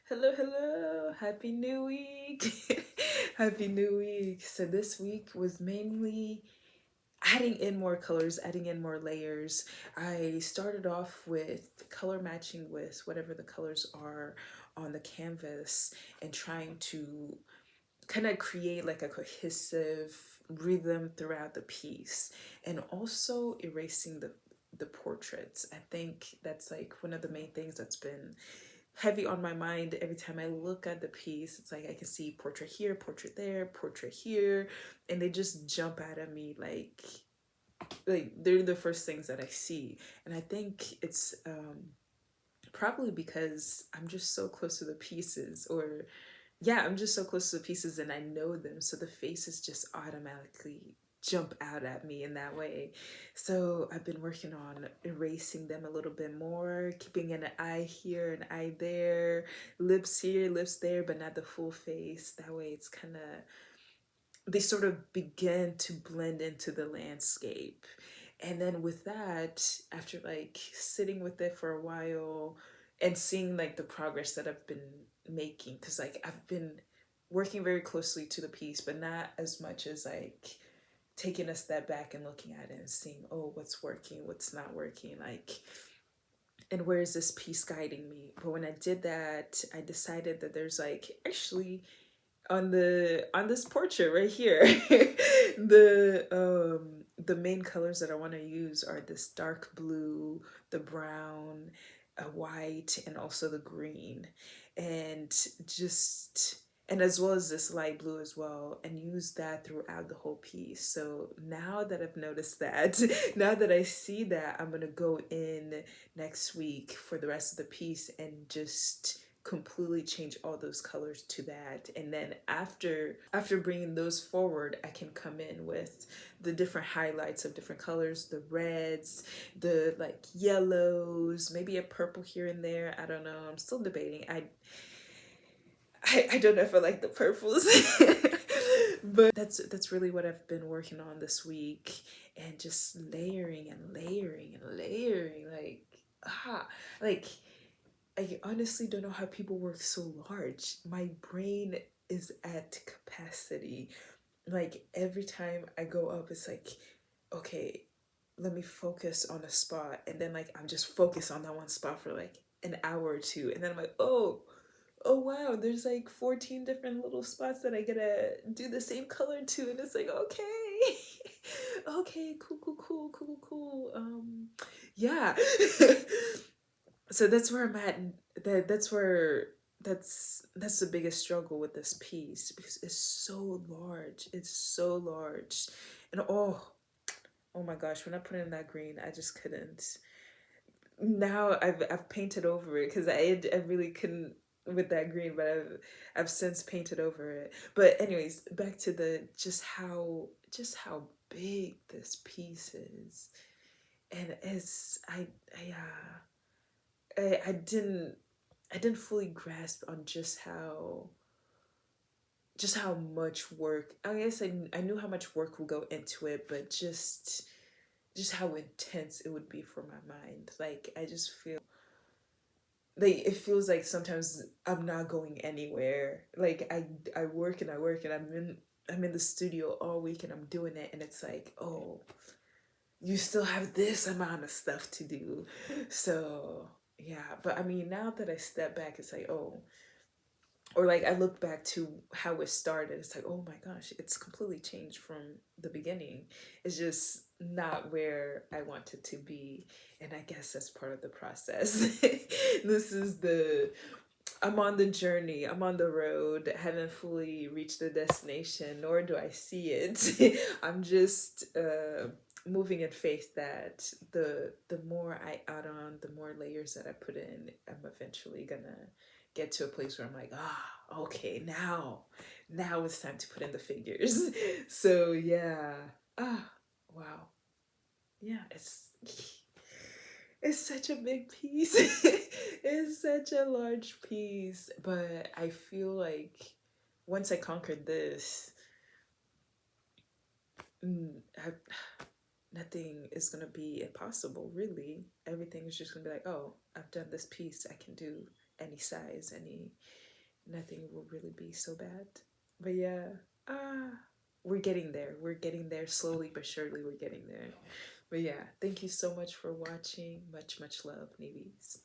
Hello, hello. Happy New Week. Happy New Week. So this week was mainly adding in more colors, adding in more layers. I started off with color matching with whatever the colors are on the canvas and trying to kind of create like a cohesive rhythm throughout the piece, and also erasing the portraits. I think that's like one of the main things that's been heavy on my mind. Every time I look at the piece, it's like I can see portrait here, portrait there, portrait here, and they just jump out at me like they're the first things that I see. And I think it's probably because I'm just so close to the pieces, or yeah, I'm just so close to the pieces and I know them, so the faces just automatically jump out at me in that way. So I've been working on erasing them a little bit more, keeping an eye here, an eye there, lips here, lips there, but not the full face. That way it's kind of, they sort of begin to blend into the landscape. And then with that, after like sitting with it for a while and seeing like the progress that I've been making, because like I've been working very closely to the piece, but not as much as like taking a step back and looking at it and seeing, oh, what's working, what's not working, like, and where is this piece guiding me. But when I did that, I decided that there's like actually on this portrait right here, the main colors that I want to use are this dark blue, the brown, a white, and also the green, and just, and as well as this light blue as well, and use that throughout the whole piece. So now that I've noticed that, now that I see that, I'm gonna go in next week for the rest of the piece and just completely change all those colors to that. And then after bringing those forward, I can come in with the different highlights of different colors, the reds, the like yellows, maybe a purple here and there. I don't know, I'm still debating. I don't know if I like the purples. But that's really what I've been working on this week, and just layering and layering and layering, like I honestly don't know how people work so large. My brain is at capacity. Like every time I go up, it's like, okay, let me focus on a spot. And then like I'm just focused on that one spot for like an hour or two. And then I'm like, oh wow, there's like 14 different little spots that I gotta do the same color to. And it's like, okay. Okay, cool. Yeah. So that's where I'm at. That's where that's the biggest struggle with this piece, because it's so large. It's so large. And oh my gosh, when I put in that green, I just couldn't. Now I've painted over it, because I really couldn't with that green, but I've since painted over it. But anyways, back to the just how big this piece is. And it's I didn't fully grasp on just how much work. I guess I knew how much work would go into it, but just how intense it would be for my mind. Like I just feel like it feels like sometimes I'm not going anywhere. Like I work and I work, and I'm in the studio all week and I'm doing it, and it's like, oh, you still have this amount of stuff to do. So yeah, but I mean, now that I step back, it's like, oh, or like I look back to how it started, it's like, oh my gosh, it's completely changed from the beginning. It's just not where I want it to be. And I guess that's part of the process. This is the I'm on the journey, I'm on the road, I haven't fully reached the destination, nor do I see it. I'm just moving in faith that the more I add on, the more layers that I put in, I'm eventually gonna get to a place where I'm like, okay, now it's time to put in the figures. So yeah. Ah, wow. Yeah, it's such a big piece. It's such a large piece. But I feel like once I conquered this, I, nothing is going to be impossible, really. Everything is just going to be like, oh, I've done this piece. I can do any size, nothing will really be so bad. But yeah, ah, we're getting there. We're getting there slowly but surely. We're getting there. But yeah, thank you so much for watching. Much love, Nibiz.